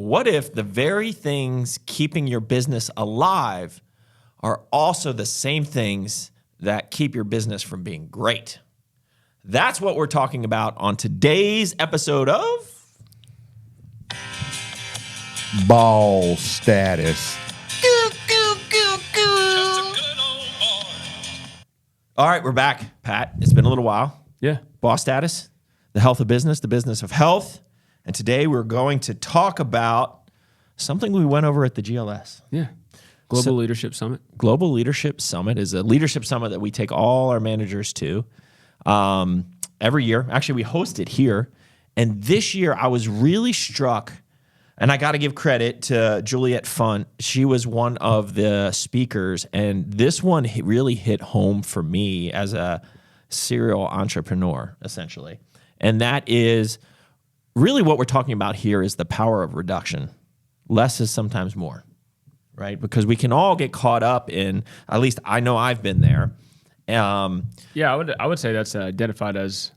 what if the very things keeping your business alive are also the same things that keep your business from being great? That's what we're talking about on today's episode of Ball Status. All right, we're back, Pat. It's been a little while. Yeah. Boss Status, the health of business, the business of health. And today we're going to talk about something we went over at the GLS. Yeah. Global Leadership Summit. Global Leadership Summit is a leadership summit that we take all our managers to every year. Actually, we host it here. And this year I was really struck, and I got to give credit to Juliet Funt. She was one of the speakers, and this one really hit home for me as a serial entrepreneur, essentially. And that is really what we're talking about here is the power of reduction. Less is sometimes more, right? Because we can all get caught up in, at least I know I've been there. Yeah, I would say that's identified as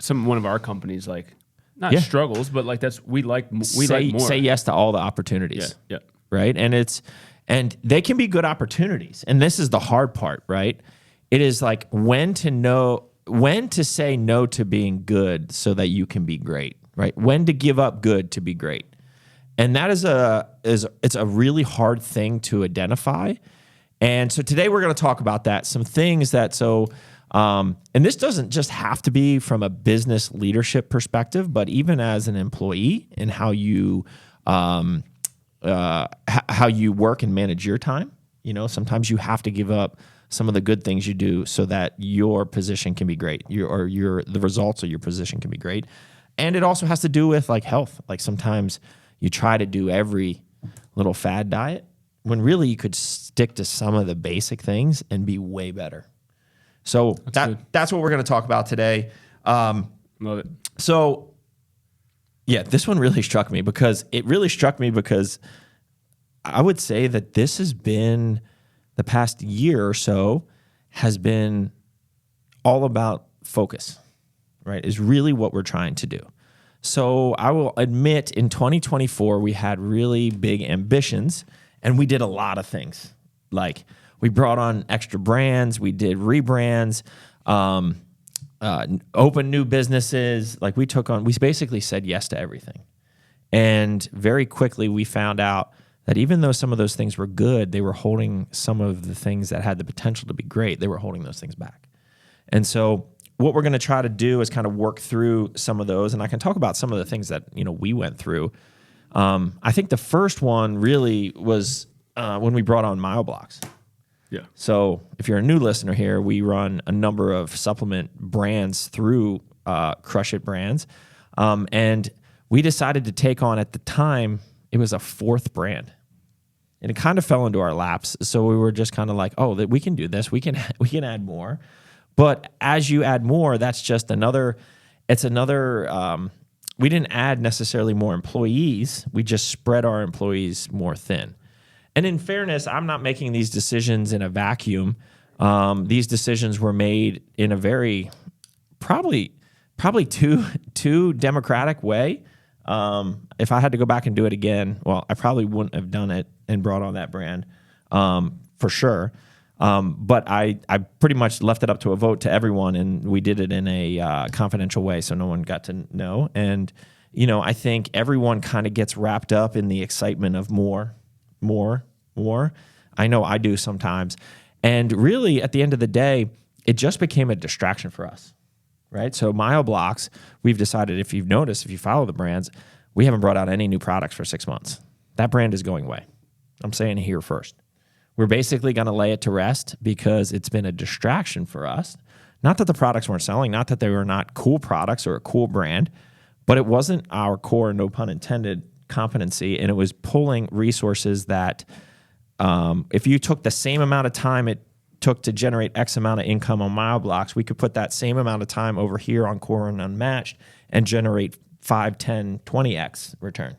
one of our companies, like not struggles, but like we like more. Say yes to all the opportunities. Yeah. Right. And they can be good opportunities. And this is the hard part, right? It is like when to say no to being good so that you can be great, right? When to give up good to be great. And that is it's a really hard thing to identify. And so today we're going to talk about that, some things that and this doesn't just have to be from a business leadership perspective, but even as an employee and how you work and manage your time. You know, sometimes you have to give up some of the good things you do so that your position can be great, the results of your position can be great. And it also has to do with like health. Like sometimes you try to do every little fad diet when really you could stick to some of the basic things and be way better. So that's what we're going to talk about today. Love it. So yeah, this one really struck me because I would say that this has been the past year or so has been all about focus, right? Is really what we're trying to do. So I will admit in 2024, we had really big ambitions and we did a lot of things. Like we brought on extra brands, we did rebrands, open new businesses. Like we basically said yes to everything. And very quickly we found out that even though some of those things were good, they were holding some of the things that had the potential to be great. They were holding those things back. And so what we're going to try to do is kind of work through some of those. And I can talk about some of the things that, we went through. I think the first one really was when we brought on MyoBlocks. Yeah. So if you're a new listener here, we run a number of supplement brands through Crush It Brands. And we decided to take on, at the time, it was a fourth brand. And it kind of fell into our laps. So we were just kind of like, oh, we can do this. We can add more. But as you add more, that's just another, we didn't add necessarily more employees. We just spread our employees more thin. And in fairness, I'm not making these decisions in a vacuum. These decisions were made in a very, probably too democratic way. If I had to go back and do it again, well, I probably wouldn't have done it and brought on that brand for sure. But I pretty much left it up to a vote to everyone, and we did it in a confidential way, so no one got to know. And I think everyone kind of gets wrapped up in the excitement of more. I know I do sometimes. And really, at the end of the day, it just became a distraction for us. Right? So MyoBlocks, we've decided, if you've noticed, if you follow the brands, we haven't brought out any new products for 6 months. That brand is going away. I'm saying it here first. We're basically going to lay it to rest because it's been a distraction for us. Not that the products weren't selling, not that they were not cool products or a cool brand, but it wasn't our core, no pun intended, competency, and it was pulling resources that if you took the same amount of time it took to generate X amount of income on MyoBlocks, we could put that same amount of time over here on Core and Unmatched and generate 5, 10, 20X return.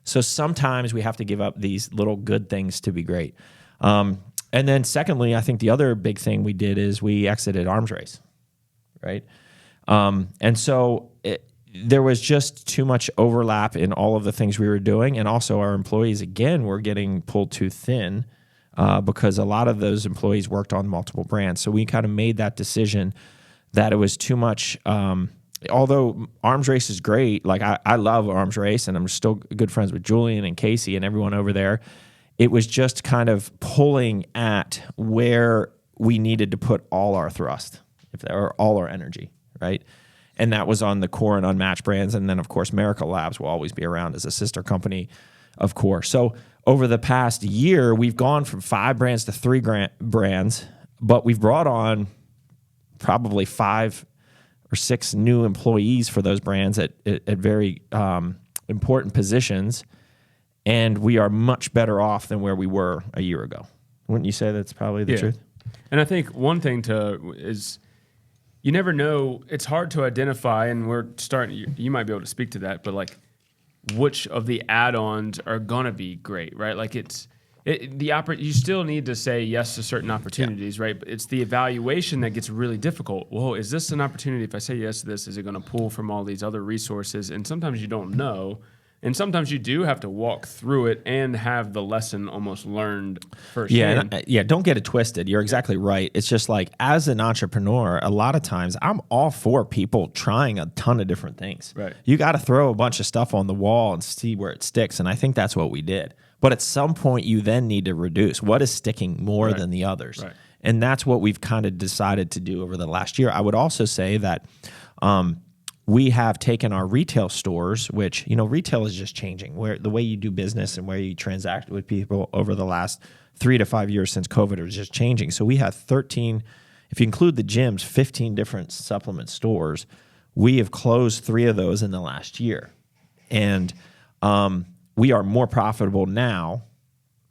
So sometimes we have to give up these little good things to be great. And then secondly, I think the other big thing we did is we exited arms race, right? And so there was just too much overlap in all of the things we were doing. And also our employees, again, were getting pulled too thin because a lot of those employees worked on multiple brands. So we kind of made that decision that it was too much. Although Arms Race is great, like I love Arms Race, and I'm still good friends with Julian and Casey and everyone over there. It was just kind of pulling at where we needed to put all our thrust, or all our energy, right? And that was on the core and unmatched brands. And then, of course, Miracle Labs will always be around as a sister company, of course. So over the past year, we've gone from 5 brands to 3 brands, but we've brought on probably 5 or 6 new employees for those brands at very important positions. And we are much better off than where we were a year ago. Wouldn't you say that's probably the truth? And I think one thing is you never know. It's hard to identify, and we're starting. You might be able to speak to that, but like, which of the add-ons are gonna be great, right? Like you still need to say yes to certain opportunities, right? But it's the evaluation that gets really difficult. Well, is this an opportunity? If I say yes to this, is it going to pull from all these other resources? And sometimes you don't know. And sometimes you do have to walk through it and have the lesson almost learned firsthand. Don't get it twisted. You're exactly right. It's just like, as an entrepreneur, a lot of times I'm all for people trying a ton of different things. Right. You got to throw a bunch of stuff on the wall and see where it sticks. And I think that's what we did. But at some point, you then need to reduce what is sticking more than the others. Right. And that's what we've kind of decided to do over the last year. I would also say that we have taken our retail stores, which, retail is just changing, where the way you do business and where you transact with people over the last 3 to 5 years since COVID is just changing. So we have 13, if you include the gyms, 15 different supplement stores. We have closed 3 of those in the last year. And we are more profitable now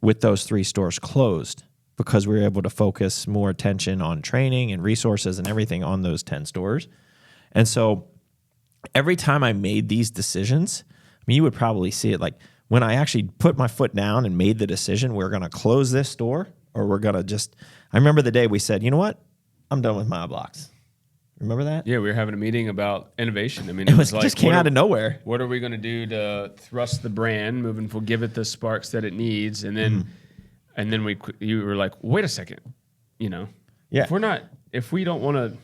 with those 3 stores closed because we were able to focus more attention on training and resources and everything on those 10 stores. And so every time I made these decisions, you would probably see it, like when I actually put my foot down and made the decision, we're going to close this store, or we're going to I remember the day we said, you know what? I'm done with MyoBlocks. Remember that? Yeah, we were having a meeting about innovation. I mean, it was like, just came out of nowhere. What are we going to do to thrust the brand, moving forward, give it the sparks that it needs, and then you were like, wait a second, if we don't want to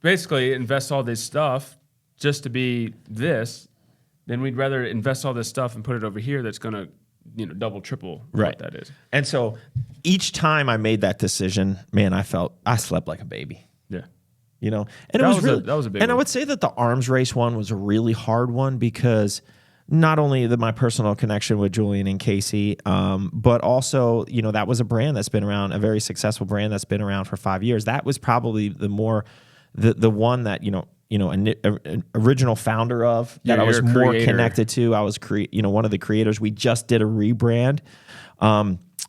basically invest all this stuff just to be this, then we'd rather invest all this stuff and put it over here. That's going to double, triple what that is. And so each time I made that decision, man, I slept like a baby. Yeah. And that was a big one. I would say that the Arms Race one was a really hard one because not only my personal connection with Julian and Casey, but also, that was a brand that's been around, a very successful brand that's been around for 5 years. That was probably the one that, an original founder of that I was more connected to. I was one of the creators. We just did a rebrand.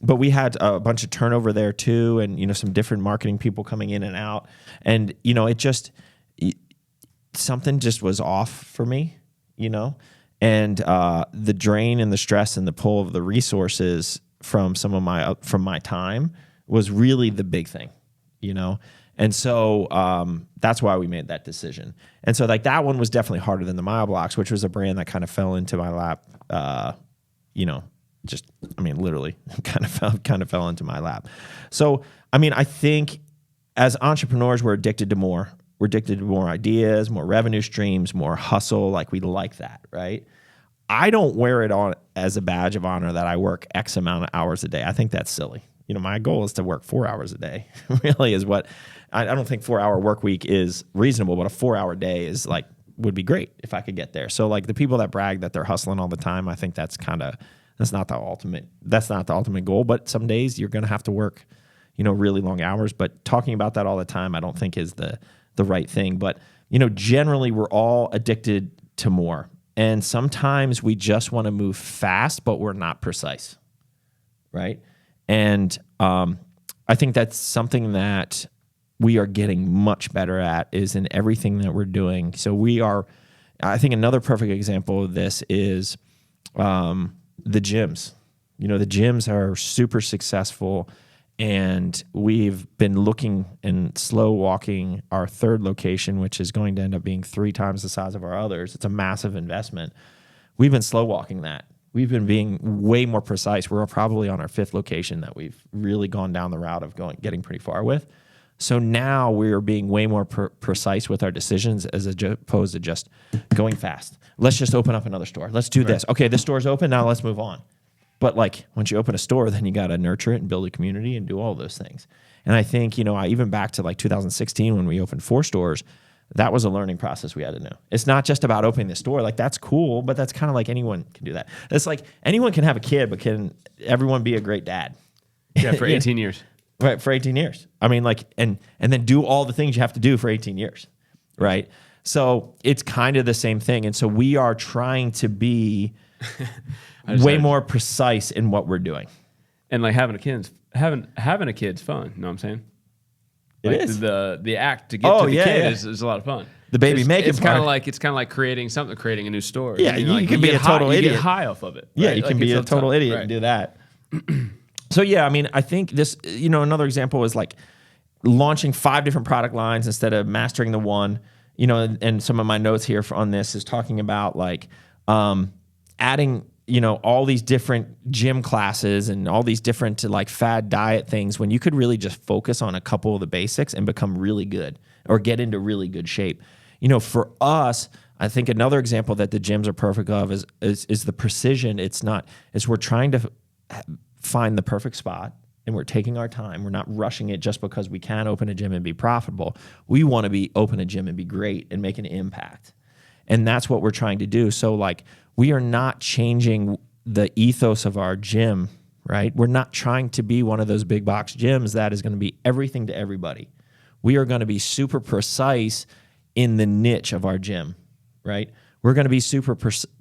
But we had a bunch of turnover there too, and some different marketing people coming in and out, and something just was off for me, and the drain and the stress and the pull of the resources from from my time was really the big thing, and so that's why we made that decision. And so that one was definitely harder than the MyoBlocks, which was a brand that kind of fell into my lap, literally kind of fell into my lap. So, I think as entrepreneurs, we're addicted to more. We're addicted to more ideas, more revenue streams, more hustle. Like, we like that, right? I don't wear it on as a badge of honor that I work X amount of hours a day. I think that's silly. My goal is to work 4 hours a day, really is what, I don't think 4-hour work week is reasonable, but a 4-hour day is would be great if I could get there. So the people that brag that they're hustling all the time, I think that's not the ultimate goal, but some days you're going to have to work, really long hours. But talking about that all the time, I don't think is the right thing. But, generally we're all addicted to more. And sometimes we just want to move fast, but we're not precise. Right. And I think that's something that we are getting much better at, is in everything that we're doing. So I think another perfect example of this is the gyms. The gyms are super successful, And we've been looking and slow walking our third location, which is going to end up being 3 times the size of our others. It's a massive investment. We've been slow walking that. We've been being way more precise. We're probably on our 5th location that we've really gone down the route of getting pretty far with. So now we're being way more precise with our decisions as opposed to just going fast. Let's just open up another store. Let's do this. Okay, this store's open. Now let's move on. But like once you open a store, then you got to nurture it and build a community and do all those things. And I think, I even back to like 2016 when we opened 4 stores, that was a learning process we had to know. It's not just about opening the store. Like that's cool, but that's kind of like anyone can do that. It's like anyone can have a kid, but can everyone be a great dad? Yeah, for 18 years. Right, for 18 years. I mean, like, and then do all the things you have to do for 18 years, right? So it's kind of the same thing. And so we are trying to be way more precise in what we're doing. And like having a kid's fun. You know what I'm saying? It like is. The act to get to the kid is a lot of fun. The baby making it's part. It's kind of like creating a new store. Yeah, you can be a total idiot. You get high off of it. Yeah, right? you can be a total idiot and do that. So yeah, I mean, I think this, another example is like launching 5 different product lines instead of mastering the one. And some of my notes here on this is talking about like adding, all these different gym classes and all these different like fad diet things when you could really just focus on a couple of the basics and become really good or get into really good shape. For us, I think another example that the gyms are perfect of is the precision. It's we're trying to find the perfect spot and we're taking our time. We're not rushing it just because we can open a gym and be profitable. We want to open a gym and be great and make an impact. And that's what we're trying to do. So like we are not changing the ethos of our gym, right? We're not trying to be one of those big box gyms that is going to be everything to everybody. We are going to be super precise in the niche of our gym, right? We're going to be super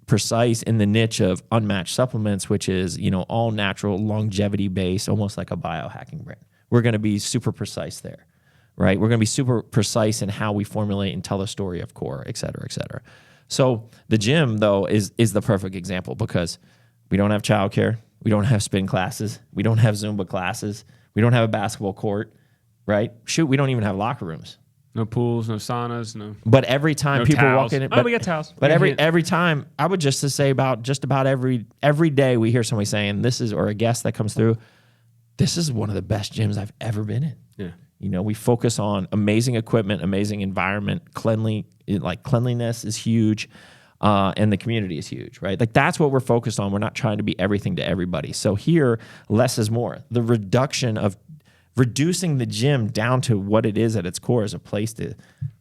precise in the niche of unmatched supplements, which is, all natural, longevity based, almost like a biohacking brand. We're going to be super precise there, right? We're going to be super precise in how we formulate and tell the story of core, et cetera, et cetera. So the gym, though, is the perfect example because we don't have childcare. We don't have spin classes. We don't have Zumba classes. We don't have a basketball court, right? Shoot, we don't even have locker rooms. No pools, no saunas, no. But every time people towels. walk in, We got towels. But every time, I would just to say about every day we hear somebody saying or a guest that comes through, this is one of the best gyms I've ever been in. Yeah. We focus on amazing equipment, amazing environment, cleanliness is huge, and the community is huge, right? Like that's what we're focused on. We're not trying to be everything to everybody. So here, less is more. The reducing the gym down to what it is at its core is a place to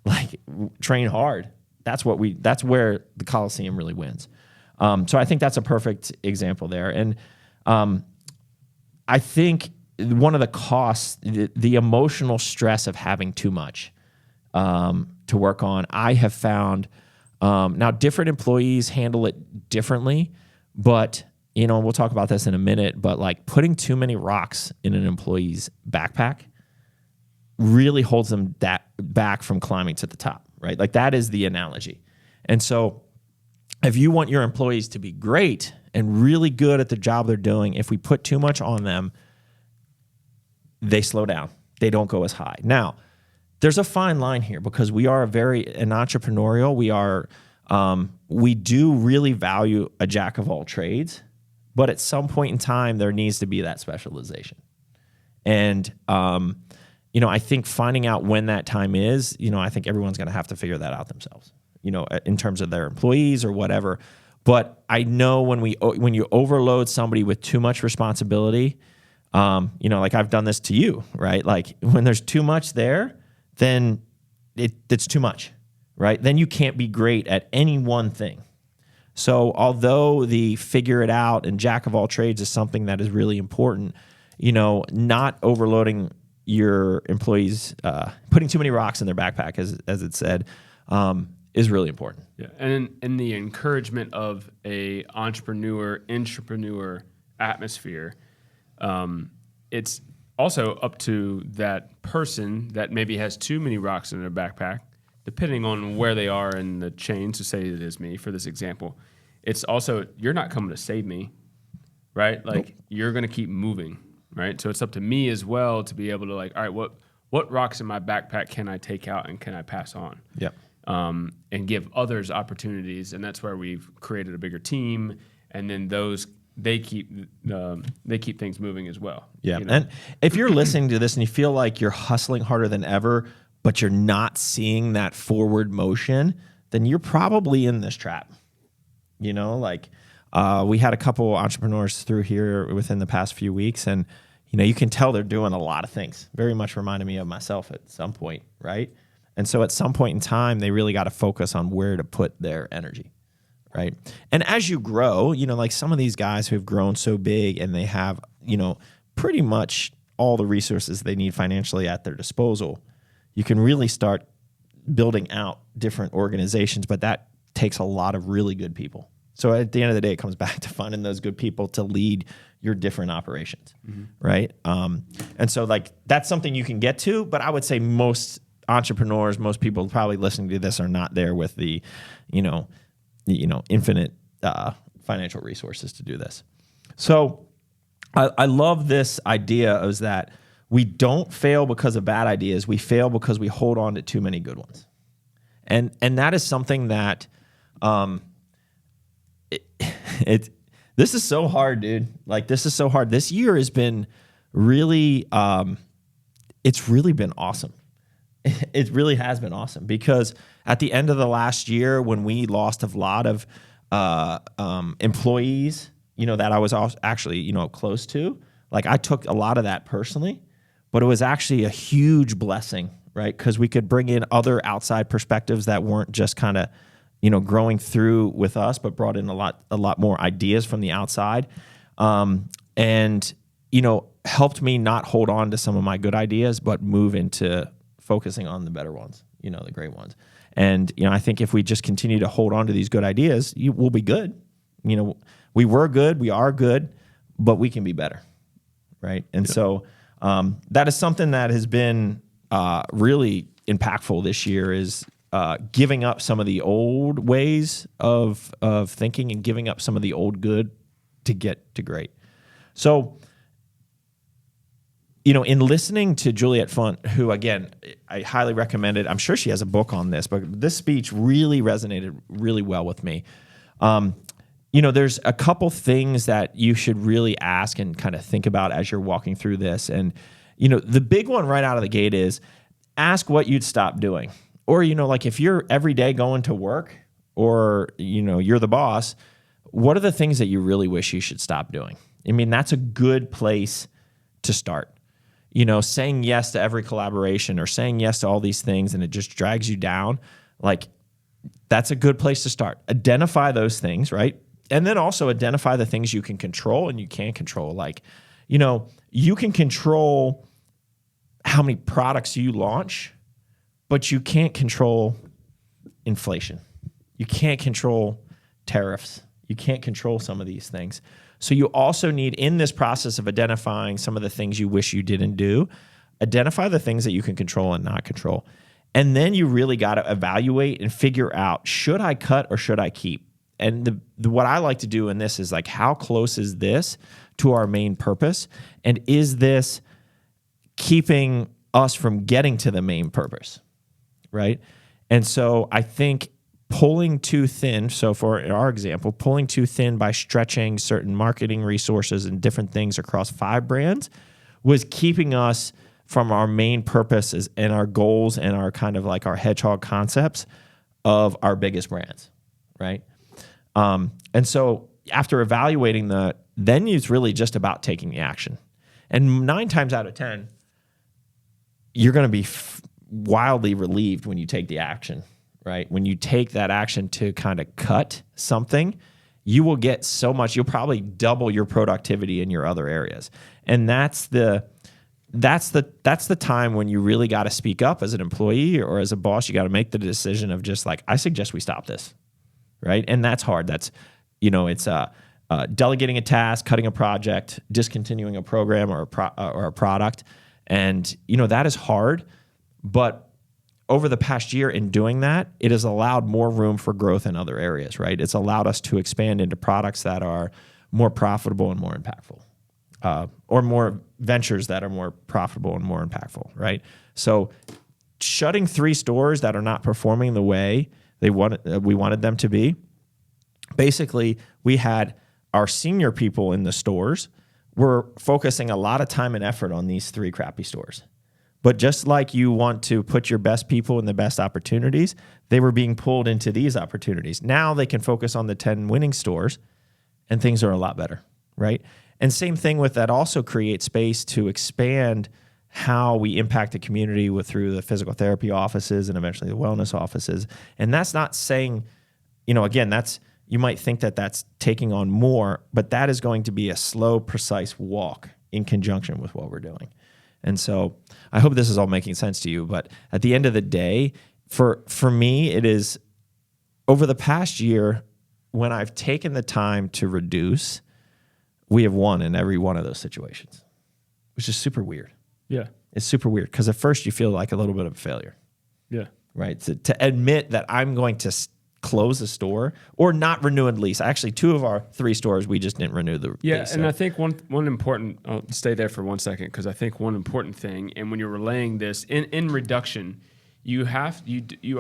like train hard. That's where the Coliseum really wins. So I think that's a perfect example there. And I think one of the costs, the emotional stress of having too much to work on, I have found now different employees handle it differently, but we'll talk about this in a minute, but like putting too many rocks in an employee's backpack really holds them back from climbing to the top, right? Like that is the analogy. And so if you want your employees to be great and really good at the job they're doing, if we put too much on them, they slow down. They don't go as high. Now, there's a fine line here because we are an entrepreneurial. We do really value a jack of all trades. But at some point in time, there needs to be that specialization. And, I think finding out when that time is, I think everyone's going to have to figure that out themselves, in terms of their employees or whatever. But I know when you overload somebody with too much responsibility, like I've done this to you, right? Like when there's too much there, then it's too much, right? Then you can't be great at any one thing. So although the figure it out and jack of all trades is something that is really important, not overloading your employees, putting too many rocks in their backpack, as it said, is really important. Yeah, and in the encouragement of a intrapreneur atmosphere, it's also up to that person that maybe has too many rocks in their backpack, depending on where they are in the chain. So say it is me for this example. It's also, you're not coming to save me, right? Like you're going to keep moving. right? So it's up to me as well to be able to like, all right, what rocks in my backpack can I take out and can I pass on? Yep. And give others opportunities, and that's where we've created a bigger team, and then they keep things moving as well. Yeah. You know? And if you're listening to this and you feel like you're hustling harder than ever, but you're not seeing that forward motion, then you're probably in this trap. You know, like we had a couple entrepreneurs through here within the past few weeks, and you can tell they're doing a lot of things. Very much reminded me of myself at some point, right? And so at some point in time, they really got to focus on where to put their energy, right? And as you grow, like some of these guys who have grown so big and they have, pretty much all the resources they need financially at their disposal, you can really start building out different organizations, but that takes a lot of really good people. So at the end of the day, it comes back to finding those good people to lead your different operations, right? And so like that's something you can get to, but I would say most entrepreneurs, most people probably listening to this are not there with the, infinite financial resources to do this. So I love this idea is that we don't fail because of bad ideas. We fail because we hold on to too many good ones. And that is something that this is so hard, dude. Like this is so hard. This year has been really, it's really been awesome. It really has been awesome because at the end of the last year when we lost a lot of employees, that I was actually, close to, like I took a lot of that personally, but it was actually a huge blessing, right? Because we could bring in other outside perspectives that weren't just kind of, growing through with us, but brought in a lot more ideas from the outside, and helped me not hold on to some of my good ideas, but move into focusing on the better ones, the great ones. And I think if we just continue to hold on to these good ideas, we'll be good. We were good, we are good, but we can be better, right? And so that is something that has been really impactful this year is giving up some of the old ways of thinking and giving up some of the old good to get to great. So, in listening to Juliet Funt, who, again, I highly recommend it. I'm sure she has a book on this, but this speech really resonated really well with me. There's a couple things that you should really ask and kind of think about as you're walking through this. And, the big one right out of the gate is ask what you'd stop doing. Or, like if you're every day going to work or, you're the boss, what are the things that you really wish you should stop doing? I mean, that's a good place to start. Saying yes to every collaboration or saying yes to all these things and it just drags you down, like that's a good place to start. Identify those things, right? And then also identify the things you can control and you can't control. Like, you can control how many products you launch, but you can't control inflation. You can't control tariffs. You can't control some of these things. So you also need, in this process of identifying some of the things you wish you didn't do, identify the things that you can control and not control. And then you really got to evaluate and figure out, should I cut or should I keep? And what I like to do in this is like, how close is this to our main purpose? And is this keeping us from getting to the main purpose, right? And so I think pulling too thin, so for our example, pulling too thin by stretching certain marketing resources and different things across 5 brands was keeping us from our main purposes and our goals and our kind of like our hedgehog concepts of our biggest brands, right? And so after evaluating that, then it's really just about taking the action. And 9 times out of 10, you're going to be wildly relieved when you take the action, right? When you take that action to kind of cut something, you will get so much. You'll probably double your productivity in your other areas. And that's the time when you really got to speak up as an employee or as a boss. You got to make the decision of just like, I suggest we stop this, right? And that's hard. That's, it's delegating a task, cutting a project, discontinuing a program or a product. And, that is hard. But over the past year in doing that, it has allowed more room for growth in other areas, right? It's allowed us to expand into products that are more profitable and more impactful. or more ventures that are more profitable and more impactful, right? So shutting 3 stores that are not performing the way we wanted them to be, basically we had our senior people in the stores were focusing a lot of time and effort on these 3 crappy stores. But just like you want to put your best people in the best opportunities, they were being pulled into these opportunities. Now they can focus on the 10 winning stores and things are a lot better, right? And same thing with that, also create space to expand how we impact the community through the physical therapy offices and eventually the wellness offices. And that's not saying, again, you might think that that's taking on more, but that is going to be a slow, precise walk in conjunction with what we're doing. And so I hope this is all making sense to you. But at the end of the day, for me, it is over the past year, when I've taken the time to reduce, we have won in every one of those situations, which is super weird. Yeah. It's super weird because at first you feel like a little bit of a failure. Yeah. Right? To admit that I'm going to close a store or not renew a lease. Actually, 2 of our 3 stores, we just didn't renew the lease. Yeah, and I think one important, I'll stay there for 1 second, because I think one important thing, and when you're relaying this in reduction, you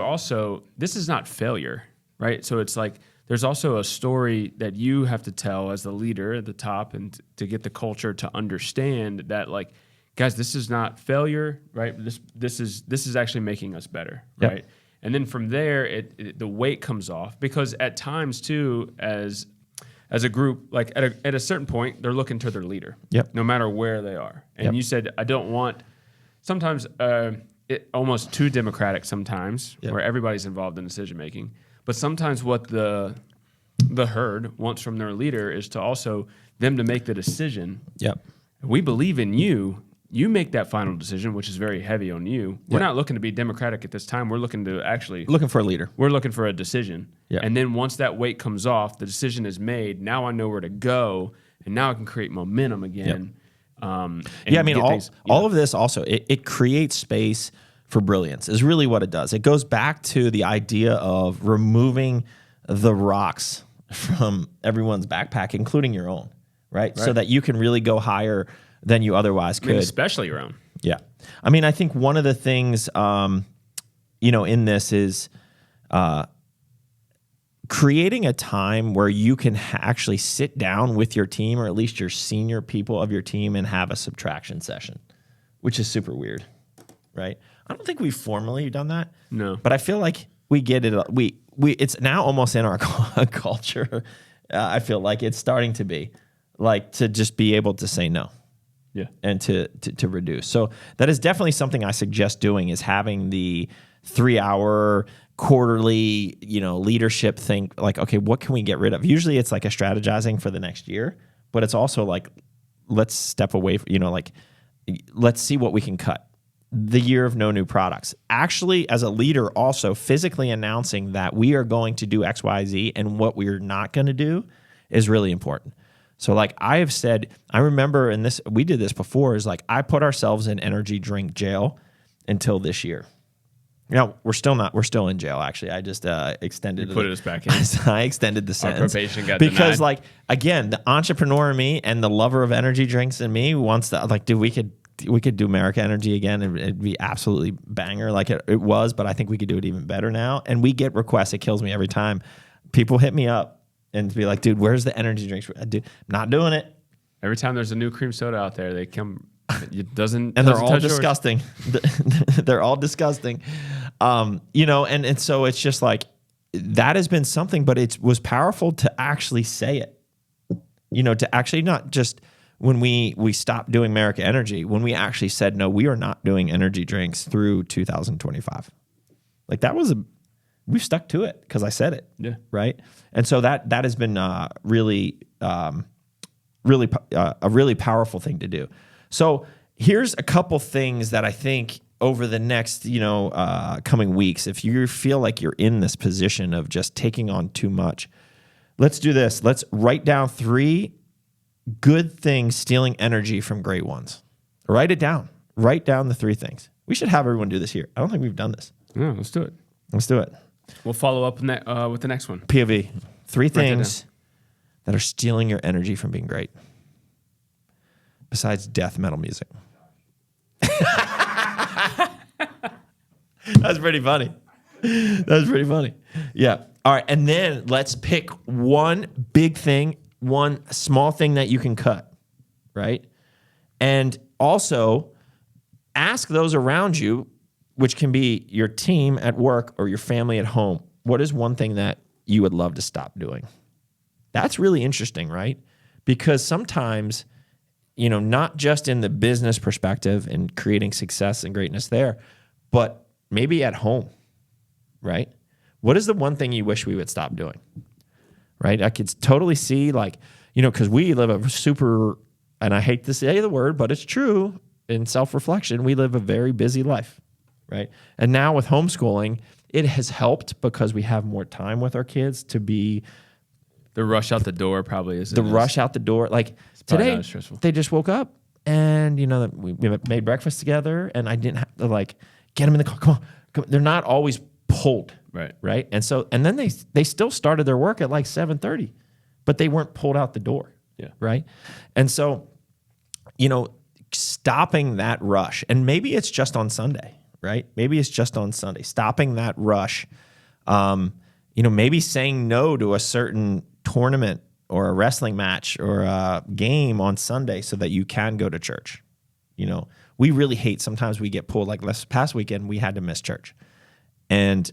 also, this is not failure, right? So it's like, there's also a story that you have to tell as the leader at the top, and to get the culture to understand that, like, guys, this is not failure, right? This is actually making us better, right? Yep. And then from there, the weight comes off, because at times too, as a group, like at a certain point, they're looking to their leader, Yep. no matter where they are. And Yep. you said, I don't want, sometimes almost too democratic sometimes, Yep. where everybody's involved in decision making. But sometimes what the herd wants from their leader is to also them to make the decision. Yep. We believe in you. You make that final decision, which is very heavy on you. We're Yep. not looking to be democratic at this time. We're looking to actually Looking for a leader. we're looking for a decision. Yeah. And then once that weight comes off, the decision is made. Now I know where to go, and now I can create momentum again. And Yeah, I mean, get all of this also, it creates space for brilliance is really what it does. It goes back to the idea of removing the rocks from everyone's backpack, including your own, right? So that you can really go higher than you otherwise could. I mean, especially your own. Yeah. I mean, I think one of the things, in this is creating a time where you can actually sit down with your team, or at least your senior people of your team, and have a subtraction session, which is super weird, right? I don't think we've formally done that. No. But I feel like we get it. It's now almost in our culture. I feel like it's starting to be like to just be able to say no. Yeah. And to reduce. So that is definitely something I suggest doing, is having the 3-hour quarterly, leadership thing. Like, okay, what can we get rid of? Usually it's like a strategizing for the next year, but it's also like, let's step away, let's see what we can cut. The year of no new products. Actually, as a leader, also physically announcing that we are going to do X, Y, Z, and what we're not going to do is really important. So like I have said, I remember we did this before, is like I put ourselves in energy drink jail until this year. We're still in jail, actually. I just extended You put us back in. I extended the sentence. probation got because denied. like, again, the entrepreneur in me and the lover of energy drinks in me wants to, like, dude, we could do America Energy again, and it'd be absolutely banger like it was, but I think we could do it even better now. And we get requests. It kills me every time. People hit me up and be like, dude, where's the energy drinks? Dude, not doing it. Every time there's a new cream soda out there, they come. It doesn't. And they're all touch yours. disgusting. They're all disgusting. And so it's just like, that has been something, but it was powerful to actually say it, to actually not just when we stopped doing America Energy, when we actually said, no, we are not doing energy drinks through 2025. Like we've stuck to it because I said it. Yeah. Right. And so that has been a really powerful thing to do. So here's a couple things that I think over the next, coming weeks, if you feel like you're in this position of just taking on too much, let's do this. Let's write down 3 good things stealing energy from great ones. Write it down. Write down the 3 things. We should have everyone do this here. I don't think we've done this. Yeah, let's do it. Let's do it. We'll follow up with the next one. POV. 3 that things that are stealing your energy from being great. besides death metal music? That's pretty funny. That's pretty funny. Yeah. All right. And then let's pick one big thing, one small thing that you can cut, right? And also ask those around you, which can be your team at work or your family at home, what is one thing that you would love to stop doing? That's really interesting, right? Because sometimes, you know, not just in the business perspective and creating success and greatness there, but maybe at home, right? What is the one thing you wish we would stop doing, right? I could totally see, like, you know, because we live a super, and I hate to say the word, but it's true, in self-reflection, we live a very busy life, right? And now with homeschooling, it has helped because we have more time with our kids to be. The rush out the door probably is. The rush out the door. Like today, they just woke up and, you know, we made breakfast together and I didn't have to like get them in the car. Come on. They're not always pulled. Right. Right. And so, and then they still started their work at like 7:30, but they weren't pulled out the door. Yeah. Right. And so, you know, stopping that rush, and maybe it's just on Sunday, right? Maybe it's just on Sunday, stopping that rush. You know, maybe saying no to a certain tournament or a wrestling match or a game on Sunday so that you can go to church. You know, we really hate, sometimes we get pulled, like this past weekend, we had to miss church. And,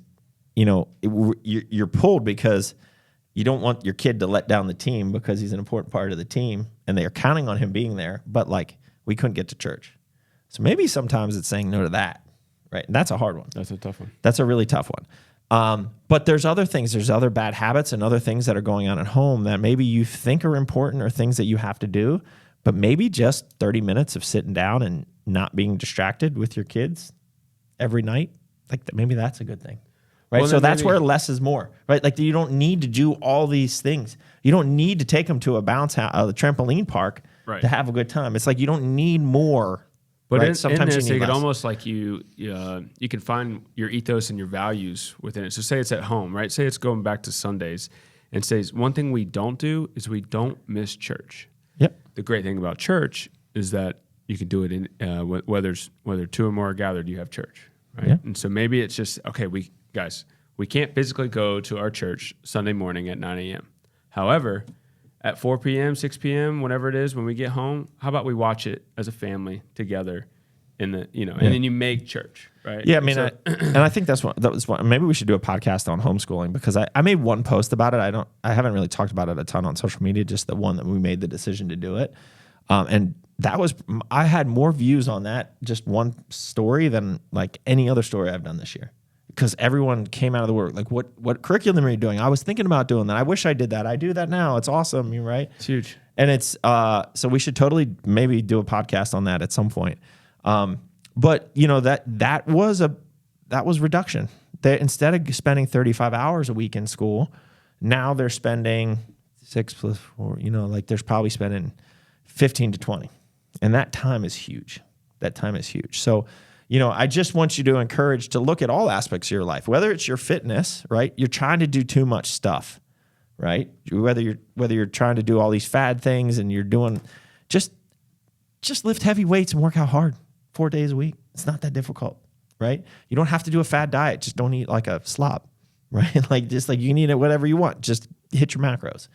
you know, you're pulled because you don't want your kid to let down the team because he's an important part of the team and they are counting on him being there, but like we couldn't get to church. So maybe sometimes it's saying no to that, right? And that's a hard one. That's a tough one. That's a really tough one. But there's other things, there's other bad habits and other things that are going on at home that maybe you think are important or things that you have to do, but maybe just 30 minutes of sitting down and not being distracted with your kids every night, like maybe that's a good thing, right? Well, so that's where less is more, right? Like you don't need to do all these things. You don't need to take them to a bounce house, the trampoline park to have a good time. It's like you don't need more. But right? Sometimes in this, you it need could less. almost like you can find your ethos and your values within it. So say it's at home, right? Say it's going back to Sundays, and says one thing we don't do is we don't miss church. Yep. The great thing about church is that you can do it in whether two or more are gathered, you have church, right? Yeah. And so maybe it's just okay. We can't physically go to our church Sunday morning at 9 a.m. However, at 4 p.m., 6 p.m., whatever it is, when we get home, how about we watch it as a family together and then you make church, right? Yeah, I mean, and I think that was one. Maybe we should do a podcast on homeschooling because I made one post about it. I haven't really talked about it a ton on social media, just the one that we made the decision to do it. And that was, I had more views on that, just one story than like any other story I've done this year. Because everyone came out of the work like, what curriculum are you doing? I was thinking about doing that. I wish I did that. I do that now. It's awesome, you're right? It's huge. And it's so we should totally maybe do a podcast on that at some point. But you know that was reduction. They, instead of spending 35 hours a week in school, now they're spending 6 plus 4. You know, like they're probably spending 15 to 20, and that time is huge. That time is huge. So. You know, I just want you to encourage to look at all aspects of your life, whether it's your fitness, right? You're trying to do too much stuff, right? Whether you're trying to do all these fad things and you're doing just lift heavy weights and work out hard 4 days a week. It's not that difficult, right? You don't have to do a fad diet. Just don't eat like a slob, right? Like just like you can eat it whatever you want. Just hit your macros.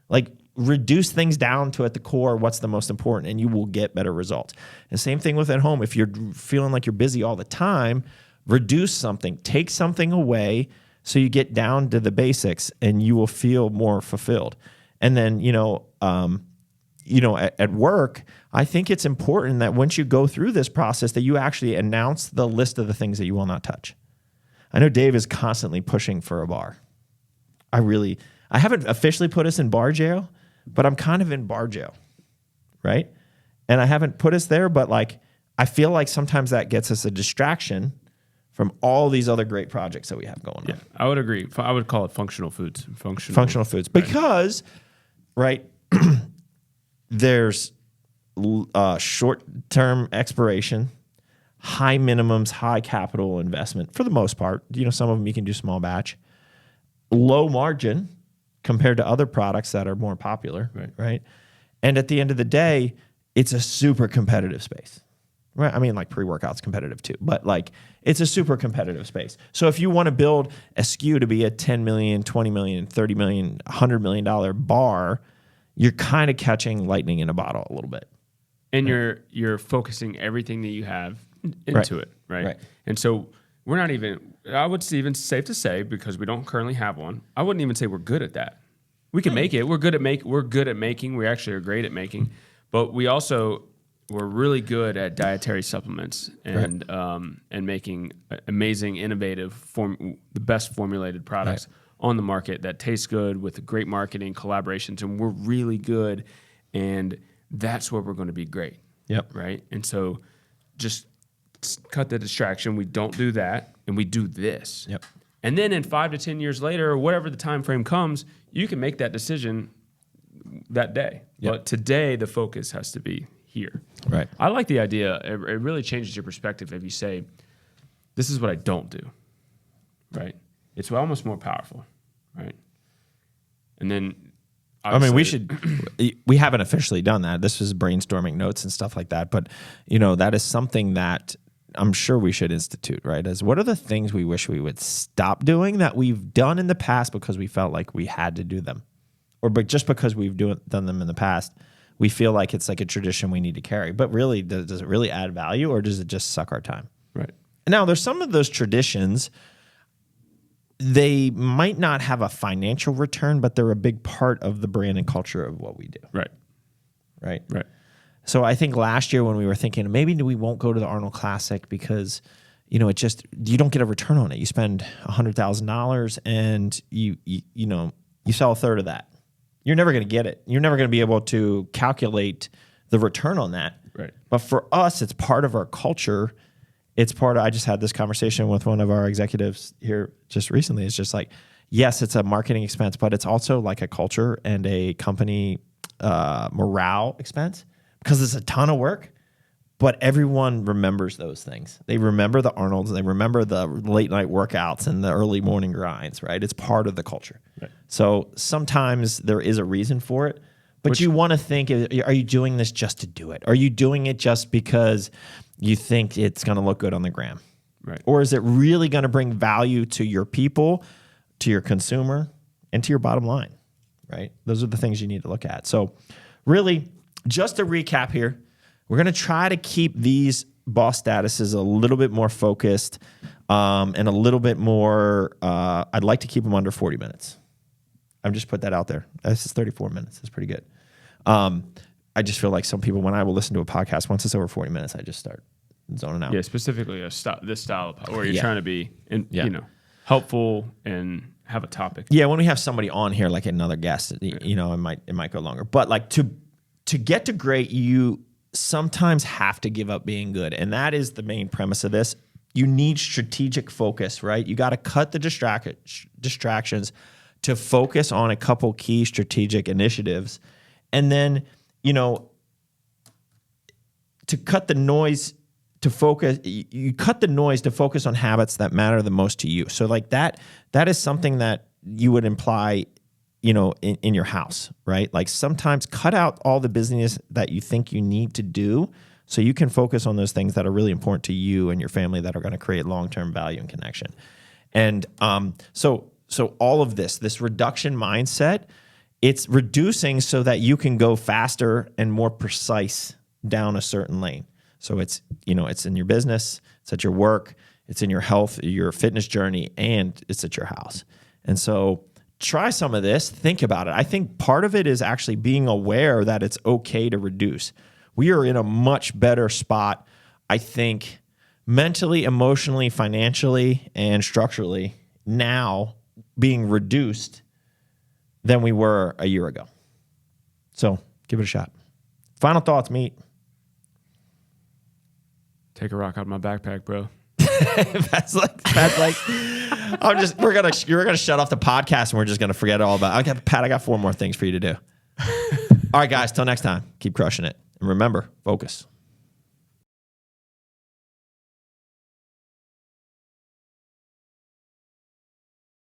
Like reduce things down to at the core what's the most important, and you will get better results. And same thing with at home. If you're feeling like you're busy all the time, reduce something, take something away so you get down to the basics and you will feel more fulfilled. And then, at work, I think it's important that once you go through this process that you actually announce the list of the things that you will not touch. I know Dave is constantly pushing for a bar. I haven't officially put us in bar jail, but I'm kind of in bar jail, right? And I haven't put us there, but like I feel like sometimes that gets us a distraction from all these other great projects that we have going on. I would agree. I would call it functional foods. Functional foods. Because, right, there's short-term expiration, high minimums, high capital investment for the most part. You know, some of them you can do small batch. Low margin compared to other products that are more popular, right? And at the end of the day, it's a super competitive space. Right? I mean, like pre-workout's competitive too, but like it's a super competitive space. So if you want to build a SKU to be a 10 million, 20 million, 30 million, $100 million bar, you're kind of catching lightning in a bottle a little bit. And you're focusing everything that you have into it, right? Right. And so we're not even, I would say even safe to say, because we don't currently have one, I wouldn't even say we're good at that. We can make it. We're good at making. We actually are great at making, but we're really good at dietary supplements and making amazing, innovative, the best formulated products on the market that taste good with great marketing collaborations, and we're really good, and that's where we're going to be great. Yep. Right. And so, just cut the distraction. We don't do that, and we do this. Yep. And then in 5 to 10 years later, or whatever the time frame comes, you can make that decision that day. Yep. But today, the focus has to be here. Right. I like the idea. It really changes your perspective if you say, this is what I don't do, right? It's almost more powerful, right? And then, I mean, we haven't officially done that. This was brainstorming notes and stuff like that. But, that is something that I'm sure we should institute, right? As what are the things we wish we would stop doing that we've done in the past because we felt like we had to do them? But just because we've done them in the past, we feel like it's like a tradition we need to carry. But really, does it really add value, or does it just suck our time? Right. Now, there's some of those traditions, they might not have a financial return, but they're a big part of the brand and culture of what we do. Right. Right. Right. So I think last year when we were thinking maybe we won't go to the Arnold Classic because, you don't get a return on it. You spend $100,000 and you sell a third of that. You're never going to get it. You're never going to be able to calculate the return on that. Right. But for us, it's part of our culture. I just had this conversation with one of our executives here just recently. It's just like, yes, it's a marketing expense, but it's also like a culture and a company morale expense because it's a ton of work. But everyone remembers those things. They remember the Arnolds. They remember the late night workouts and the early morning grinds, right? It's part of the culture. Right. So sometimes there is a reason for it, but you want to think, are you doing this just to do it? Are you doing it just because you think it's going to look good on the gram? Right. Or is it really going to bring value to your people, to your consumer, and to your bottom line, right? Those are the things you need to look at. So really, just to recap here, we're going to try to keep these boss statuses a little bit more focused and a little bit more, I'd like to keep them under 40 minutes. I've just put that out there. This is 34 minutes. That's pretty good. I just feel like some people, when I will listen to a podcast, once it's over 40 minutes, I just start zoning out. Yeah, specifically this style of where you're trying to be helpful and have a topic. Yeah, when we have somebody on here, like another guest, it might go longer. But like to get to great, you sometimes have to give up being good. And that is the main premise of this. You need strategic focus, right? You got to cut the distractions to focus on a couple key strategic initiatives. And then, to cut the noise to focus, you cut the noise to focus on habits that matter the most to you. So like that is something that you would imply in your house, right? Like sometimes cut out all the business that you think you need to do so you can focus on those things that are really important to you and your family that are going to create long-term value and connection. And so all of this reduction mindset, it's reducing so that you can go faster and more precise down a certain lane. So it's in your business, it's at your work, it's in your health, your fitness journey, and it's at your house. And so try some of this. Think about it. I think part of it is actually being aware that it's okay to reduce. We are in a much better spot, I think, mentally, emotionally, financially, and structurally now being reduced than we were a year ago. So give it a shot. Final thoughts, Meat. Take a rock out of my backpack, bro. that's like you're gonna shut off the podcast and we're just gonna forget all about it. Okay, Pat, I got 4 more things for you to do. All right, guys, till next time, keep crushing it. And remember, focus.